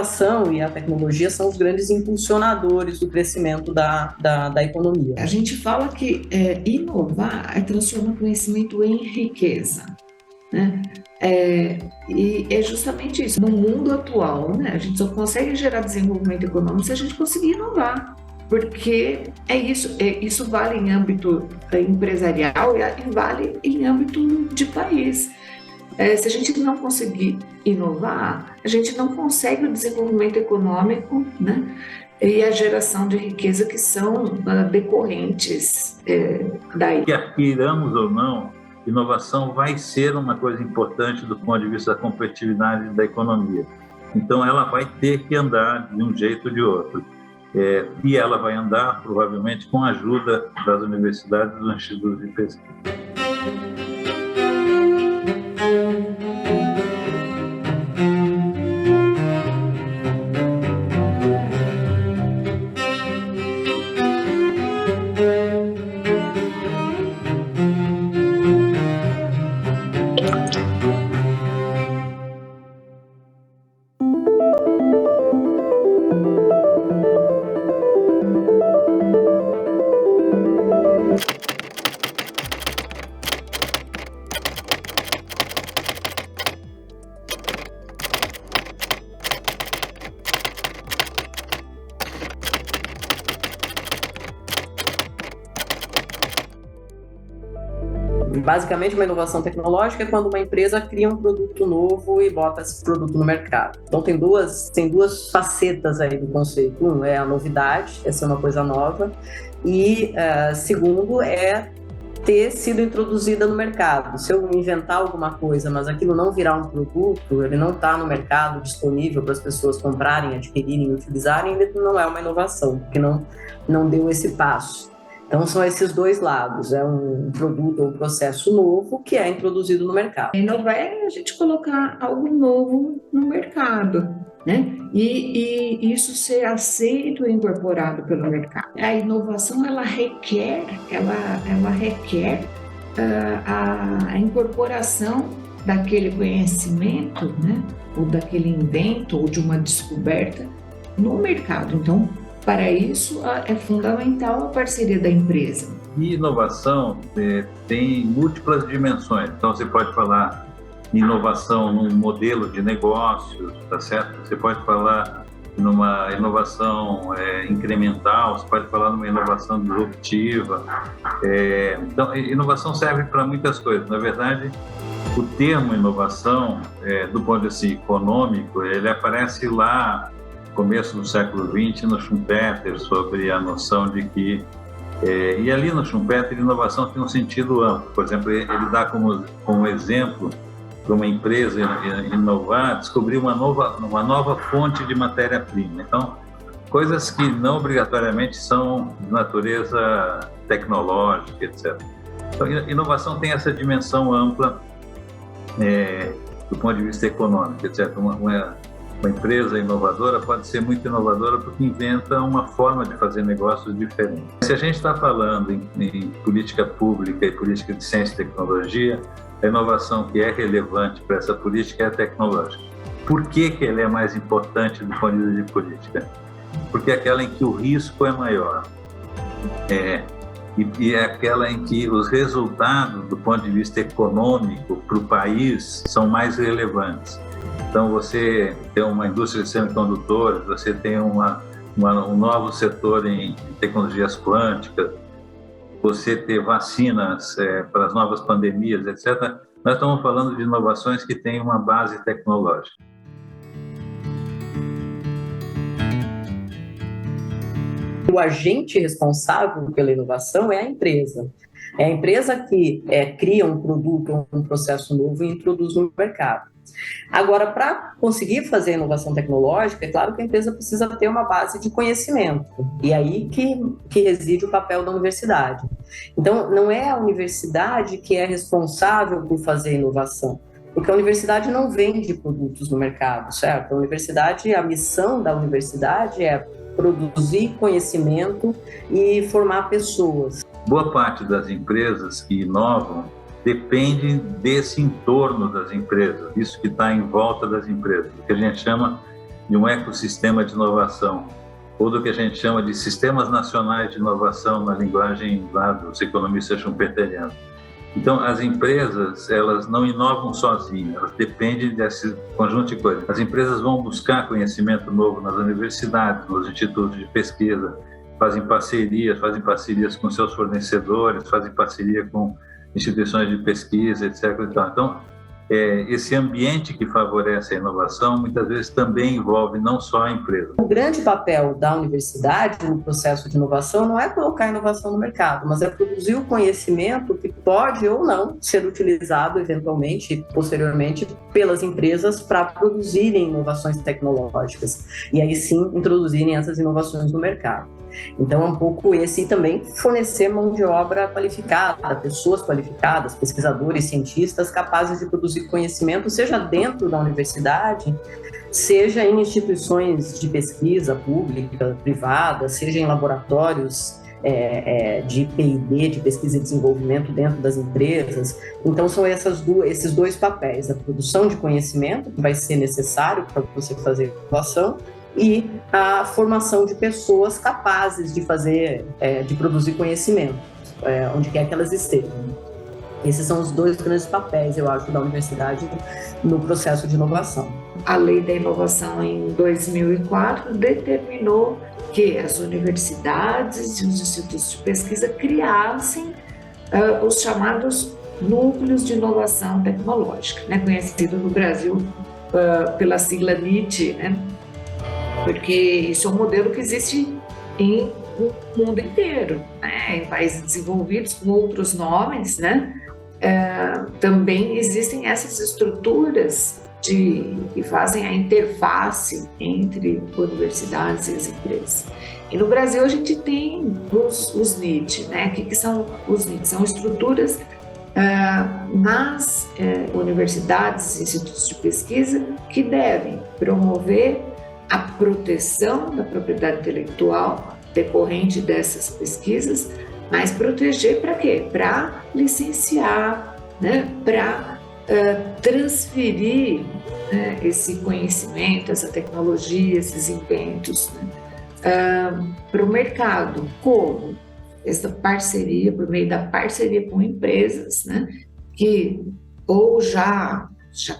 inovação e a tecnologia são os grandes impulsionadores do crescimento da economia. A gente fala que inovar é transformar conhecimento em riqueza, né? E é justamente isso. No mundo atual, né, a gente só consegue gerar desenvolvimento econômico se a gente conseguir inovar, porque isso vale em âmbito empresarial e vale em âmbito de país. Se a gente não conseguir inovar, a gente não consegue o desenvolvimento econômico, né, e a geração de riqueza que são decorrentes daí. Que queiramos ou não, inovação vai ser uma coisa importante do ponto de vista da competitividade da economia. Então, ela vai ter que andar de um jeito ou de outro. E ela vai andar, provavelmente, com a ajuda das universidades e dos institutos de pesquisa. Basicamente, uma inovação tecnológica é quando uma empresa cria um produto novo e bota esse produto no mercado. Então, tem duas facetas aí do conceito. Um é a novidade, essa é uma coisa nova, e segundo é ter sido introduzida no mercado. Se eu inventar alguma coisa, mas aquilo não virar um produto, ele não está no mercado disponível para as pessoas comprarem, adquirirem, utilizarem, ele não é uma inovação, porque não deu esse passo. Então, são esses dois lados, é um produto ou um processo novo que é introduzido no mercado. Inovar é a gente colocar algo novo no mercado, né? E isso ser aceito e incorporado pelo mercado. A inovação, ela requer a incorporação daquele conhecimento, né? Ou daquele invento, ou de uma descoberta no mercado. Então, para isso, é fundamental a parceria da empresa. E inovação tem múltiplas dimensões. Então, você pode falar inovação num modelo de negócios, tá certo? Você pode falar numa inovação incremental, você pode falar numa inovação disruptiva. Então, inovação serve para muitas coisas. Na verdade, o termo inovação, do ponto de vista econômico, ele aparece lá começo do século XX, no Schumpeter, sobre a noção de que... e ali no Schumpeter, inovação tem um sentido amplo. Por exemplo, ele dá como exemplo para uma empresa inovar, descobrir uma nova fonte de matéria-prima. Então, coisas que não obrigatoriamente são de natureza tecnológica, etc. Então, inovação tem essa dimensão ampla do ponto de vista econômico, etc. Uma empresa inovadora pode ser muito inovadora porque inventa uma forma de fazer negócios diferente. Se a gente está falando em política pública e política de ciência e tecnologia, a inovação que é relevante para essa política é a tecnológica. Por que ela é mais importante do ponto de vista de política? Porque é aquela em que o risco é maior. E é aquela em que os resultados, do ponto de vista econômico, para o país, são mais relevantes. Então, você tem uma indústria de semicondutores, você tem um novo setor em tecnologias quânticas, você ter vacinas para as novas pandemias, etc. Nós estamos falando de inovações que têm uma base tecnológica. O agente responsável pela inovação é a empresa. É a empresa que cria um produto, um processo novo e introduz no mercado. Agora, para conseguir fazer a inovação tecnológica, é claro que a empresa precisa ter uma base de conhecimento. E aí que reside o papel da universidade. Então, não é a universidade que é responsável por fazer a inovação, porque a universidade não vende produtos no mercado, certo? A missão da universidade é produzir conhecimento e formar pessoas. Boa parte das empresas que inovam depende desse entorno das empresas, isso que está em volta das empresas, que a gente chama de um ecossistema de inovação, ou do que a gente chama de sistemas nacionais de inovação na linguagem lá dos economistas schumpeterianos. Então, as empresas, elas não inovam sozinhas, elas dependem desse conjunto de coisas. As empresas vão buscar conhecimento novo nas universidades, nos institutos de pesquisa, fazem parcerias com seus fornecedores, fazem parceria com instituições de pesquisa, etc. Então, esse ambiente que favorece a inovação, muitas vezes também envolve não só a empresa. O grande papel da universidade no processo de inovação não é colocar a inovação no mercado, mas é produzir o conhecimento que pode ou não ser utilizado eventualmente, posteriormente, pelas empresas para produzirem inovações tecnológicas e aí sim introduzirem essas inovações no mercado. Então, é um pouco esse e também fornecer mão de obra qualificada, pessoas qualificadas, pesquisadores, cientistas capazes de produzir conhecimento, seja dentro da universidade, seja em instituições de pesquisa pública, privada, seja em laboratórios de P&D, de pesquisa e desenvolvimento dentro das empresas. Então, são esses dois papéis, a produção de conhecimento, que vai ser necessário para você fazer inovação, e a formação de pessoas capazes de de produzir conhecimento, onde quer que elas estejam. Esses são os dois grandes papéis, eu acho, da universidade no processo de inovação. A Lei da Inovação, em 2004, determinou que as universidades e os institutos de pesquisa criassem os chamados núcleos de inovação tecnológica, né, conhecido no Brasil pela sigla NIT, né? Porque isso é um modelo que existe em o mundo inteiro, né? Em países desenvolvidos com outros nomes, né? Também existem essas estruturas que fazem a interface entre universidades e as empresas. E no Brasil a gente tem os NIT, né? O que são os NIT? São estruturas nas universidades e institutos de pesquisa que devem promover a proteção da propriedade intelectual decorrente dessas pesquisas, mas proteger para quê? Para licenciar, né? Para transferir, né, esse conhecimento, essa tecnologia, esses inventos, né, para o mercado. Como? Essa parceria, por meio da parceria com empresas, né, que ou já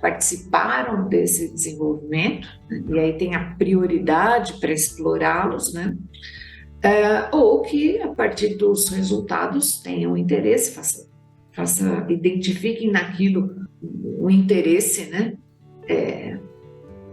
participaram desse desenvolvimento, né, e aí tem a prioridade para explorá-los, né, ou que a partir dos resultados tenham interesse, identifiquem naquilo o interesse, né,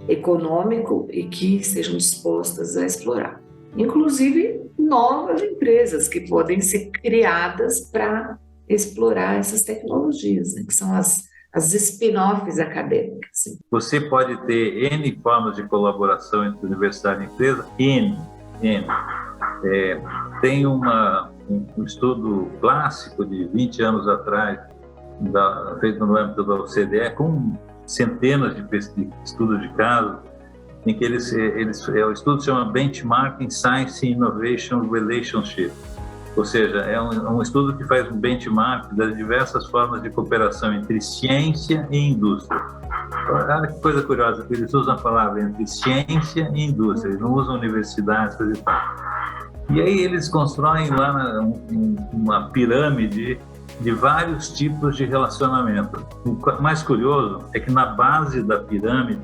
econômico e que sejam dispostas a explorar. Inclusive novas empresas que podem ser criadas para explorar essas tecnologias, né, que são as spin-offs acadêmicas. Você pode ter N formas de colaboração entre universidade e empresa, N. Tem um estudo clássico de 20 anos atrás, feito no âmbito da OCDE, com centenas de estudos de caso, em que o estudo se chama Benchmarking Science and Innovation Relationship, ou seja, é um estudo que faz um benchmark das diversas formas de cooperação entre ciência e indústria. Olha que coisa curiosa, que eles usam a palavra entre ciência e indústria, eles não usam universidades, coisa e tal. E aí eles constroem lá uma pirâmide de vários tipos de relacionamento. O mais curioso é que na base da pirâmide,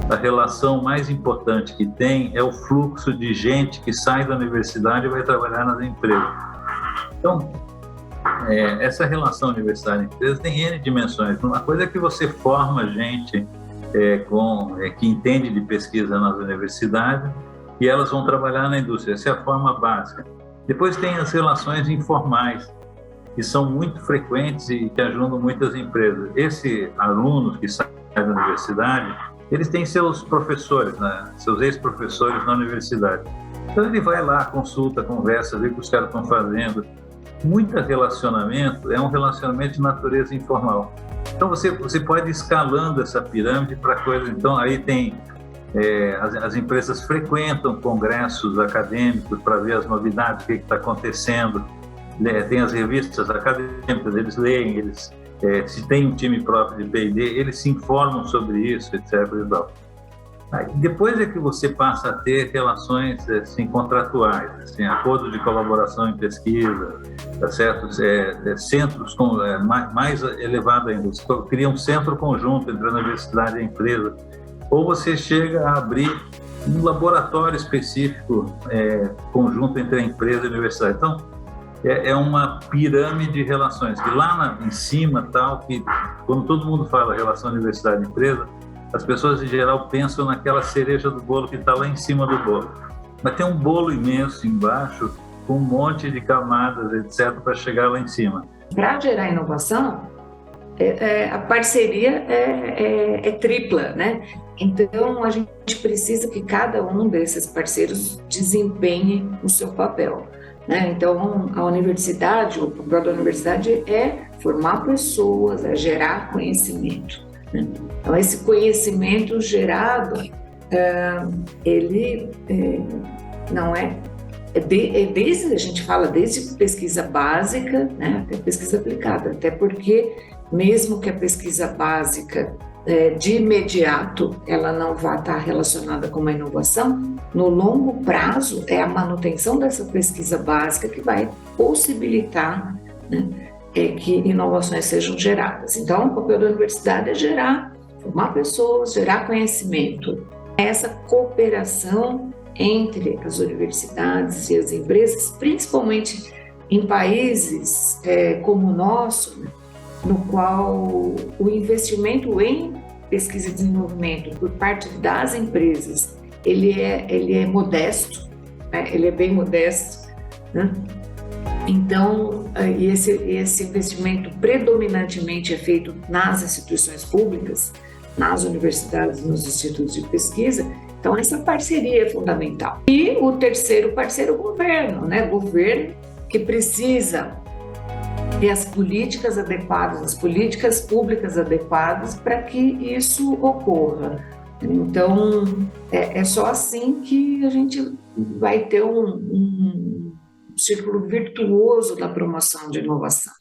a relação mais importante que tem é o fluxo de gente que sai da universidade e vai trabalhar nas empresas. Então, essa relação universidade-empresa tem N dimensões. Uma coisa é que você forma gente que entende de pesquisa nas universidades e elas vão trabalhar na indústria. Essa é a forma básica. Depois tem as relações informais, que são muito frequentes e que ajudam muitas empresas. Esses alunos que saem da universidade, eles têm seus professores, né? Seus ex-professores na universidade. Então ele vai lá, consulta, conversa, vê o que os caras estão fazendo. Muito relacionamento é um relacionamento de natureza informal. Então você pode ir escalando essa pirâmide para coisas. Então aí tem as empresas frequentam congressos acadêmicos para ver as novidades, o que está acontecendo. Tem as revistas acadêmicas, eles leem, se tem um time próprio de P&D, eles se informam sobre isso, etc. Aí, depois é que você passa a ter relações assim, contratuais, assim, acordos de colaboração em pesquisa, tá certo? Centros mais elevado ainda, você cria um centro conjunto entre a universidade e a empresa, ou você chega a abrir um laboratório específico conjunto entre a empresa e a universidade. Então, é uma pirâmide de relações, que lá em cima, tal, que quando todo mundo fala relação universidade-empresa, as pessoas, em geral, pensam naquela cereja do bolo que está lá em cima do bolo. Mas tem um bolo imenso embaixo, com um monte de camadas, etc., para chegar lá em cima. Para gerar inovação, a parceria é tripla, né? Então, a gente precisa que cada um desses parceiros desempenhe o seu papel, né? Então, a universidade, o papel da universidade é formar pessoas, é gerar conhecimento. Então, esse conhecimento gerado, ele não desde, a gente fala desde pesquisa básica, né, até pesquisa aplicada, até porque mesmo que a pesquisa básica de imediato ela não vá estar relacionada com uma inovação, no longo prazo é a manutenção dessa pesquisa básica que vai possibilitar, né, que inovações sejam geradas. Então, o papel da universidade é formar pessoas, gerar conhecimento. Essa cooperação entre as universidades e as empresas, principalmente em países como o nosso, né, no qual o investimento em pesquisa e desenvolvimento por parte das empresas, ele é modesto, né, ele é bem modesto, né? Então, esse investimento predominantemente é feito nas instituições públicas, nas universidades, nos institutos de pesquisa. Então, essa parceria é fundamental. E o terceiro parceiro, o governo, né? O governo que precisa ter as políticas adequadas, as políticas públicas adequadas para que isso ocorra. Então, é só assim que a gente vai ter um círculo virtuoso da promoção de inovação.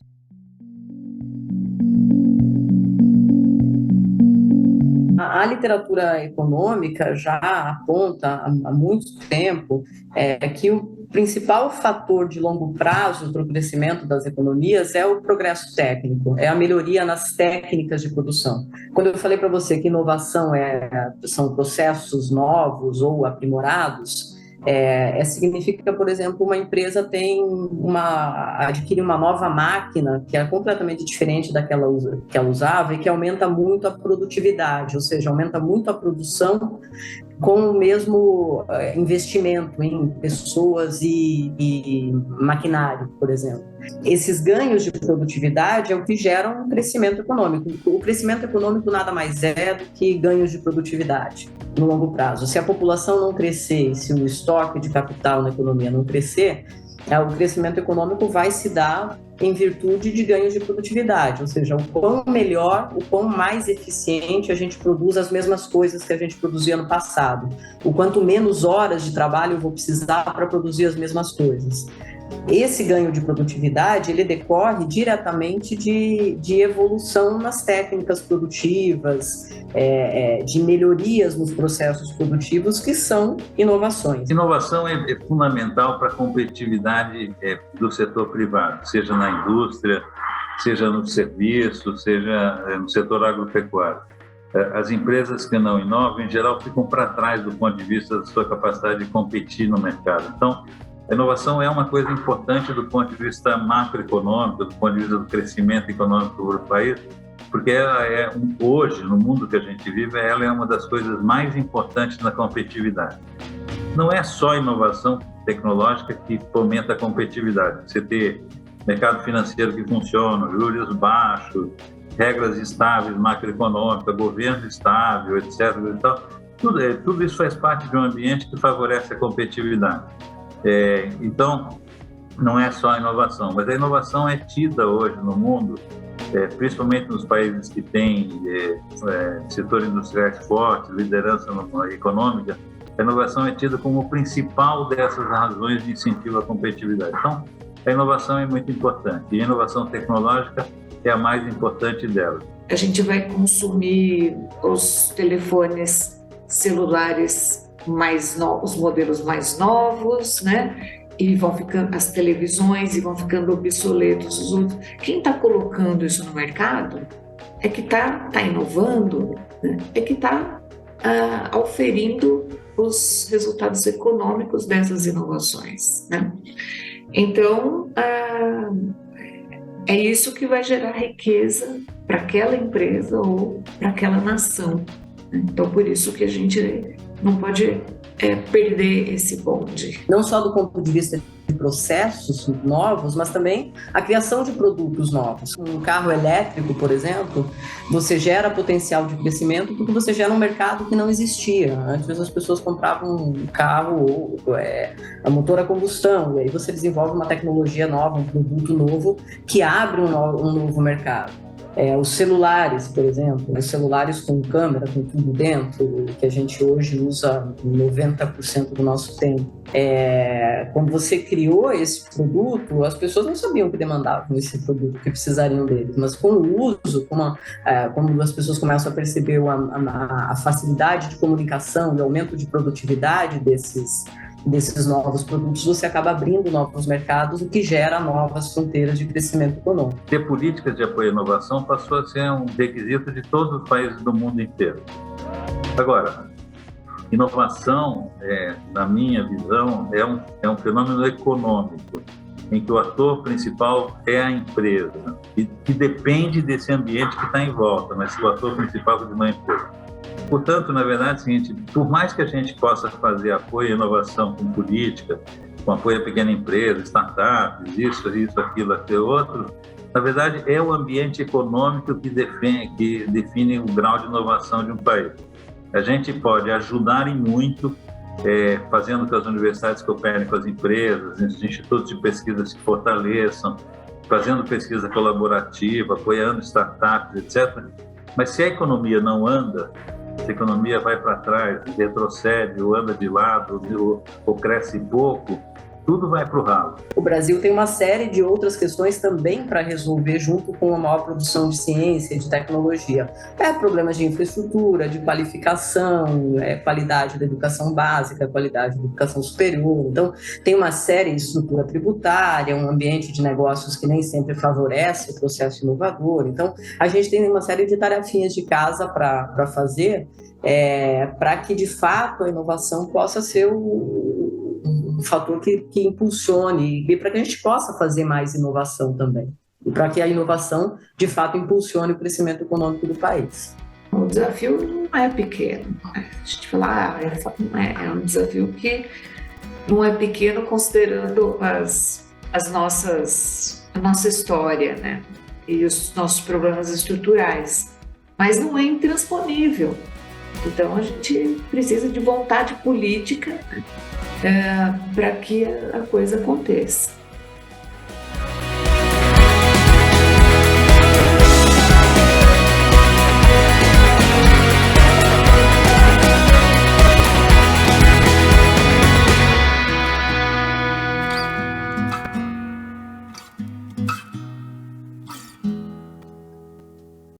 A literatura econômica já aponta há muito tempo que o principal fator de longo prazo para o crescimento das economias é o progresso técnico, é a melhoria nas técnicas de produção. Quando eu falei para você que inovação são processos novos ou aprimorados, significa, por exemplo, uma empresa adquire uma nova máquina que é completamente diferente daquela que ela usava e que aumenta muito a produtividade, ou seja, aumenta muito a produção com o mesmo investimento em pessoas e maquinário, por exemplo. Esses ganhos de produtividade é o que geram um crescimento econômico. O crescimento econômico nada mais é do que ganhos de produtividade no longo prazo. Se a população não crescer, se o estoque de capital na economia não crescer, o crescimento econômico vai se dar em virtude de ganhos de produtividade, ou seja, o quão melhor, o quão mais eficiente a gente produz as mesmas coisas que a gente produzia no passado, o quanto menos horas de trabalho eu vou precisar para produzir as mesmas coisas. Esse ganho de produtividade, ele decorre diretamente de evolução nas técnicas produtivas, de melhorias nos processos produtivos, que são inovações. Inovação é fundamental para a competitividade do setor privado, seja na indústria, seja no serviço, seja no setor agropecuário. As empresas que não inovam, em geral, ficam para trás do ponto de vista da sua capacidade de competir no mercado. Então, a inovação é uma coisa importante do ponto de vista macroeconômico, do ponto de vista do crescimento econômico do país, porque ela hoje, no mundo que a gente vive, ela é uma das coisas mais importantes na competitividade. Não é só a inovação tecnológica que fomenta a competitividade. Você ter mercado financeiro que funciona, juros baixos, regras estáveis macroeconômicas, governo estável, etc. Tudo isso faz parte de um ambiente que favorece a competitividade. Então, não é só a inovação, mas a inovação é tida hoje no mundo, principalmente nos países que têm setor industriais fortes, liderança econômica, a inovação é tida como o principal dessas razões de incentivo à competitividade. Então, a inovação é muito importante e a inovação tecnológica é a mais importante delas. A gente vai consumir os telefones celulares mais novos, modelos mais novos, né? E vão ficando as televisões e vão ficando obsoletos os outros. Quem está colocando isso no mercado é que está inovando, né? É que está auferindo os resultados econômicos dessas inovações, né? Então, é isso que vai gerar riqueza para aquela empresa ou para aquela nação, né? Então, por isso que a gente não pode perder esse bonde. Não só do ponto de vista de processos novos, mas também a criação de produtos novos. Um carro elétrico, por exemplo, você gera potencial de crescimento porque você gera um mercado que não existia. Antes as pessoas compravam um carro a motor a combustão, e aí você desenvolve uma tecnologia nova, um produto novo que abre um novo mercado. Os celulares, por exemplo, os celulares com câmera, com tudo dentro, que a gente hoje usa 90% do nosso tempo. Quando você criou esse produto, as pessoas não sabiam que demandavam esse produto, que precisariam dele, mas com o uso, como as pessoas começam a perceber a facilidade de comunicação e aumento de produtividade desses novos produtos, você acaba abrindo novos mercados, o que gera novas fronteiras de crescimento econômico. Ter políticas de apoio à inovação passou a ser um requisito de todos os países do mundo inteiro. Agora, inovação, na minha visão, é um fenômeno econômico, em que o ator principal é a empresa, e que depende desse ambiente que está em volta, mas o ator principal é uma empresa. Portanto, na verdade, é o seguinte, por mais que a gente possa fazer apoio à inovação com política, com apoio à pequena empresa, startups, isso, aquilo, aquilo outro, na verdade é o ambiente econômico que define o grau de inovação de um país. A gente pode ajudar em muito, fazendo que as universidades cooperem com as empresas, os institutos de pesquisa se fortaleçam, fazendo pesquisa colaborativa, apoiando startups, etc. Mas se a economia não anda, se a economia vai para trás, retrocede, ou anda de lado, ou cresce pouco, tudo vai para o ralo. O Brasil tem uma série de outras questões também para resolver junto com a maior produção de ciência e de tecnologia. Problemas de infraestrutura, de qualificação, qualidade da educação básica, qualidade da educação superior. Então, tem uma série de estrutura tributária, um ambiente de negócios que nem sempre favorece o processo inovador. Então, a gente tem uma série de tarefinhas de casa para fazer para que, de fato, a inovação possa ser um fator que impulsione e para que a gente possa fazer mais inovação também. E para que a inovação, de fato, impulsione o crescimento econômico do país. O desafio não é pequeno. A gente fala, é um desafio que não é pequeno considerando a nossa história, né? E os nossos problemas estruturais. Mas não é intransponível. Então, a gente precisa de vontade política para que a coisa aconteça.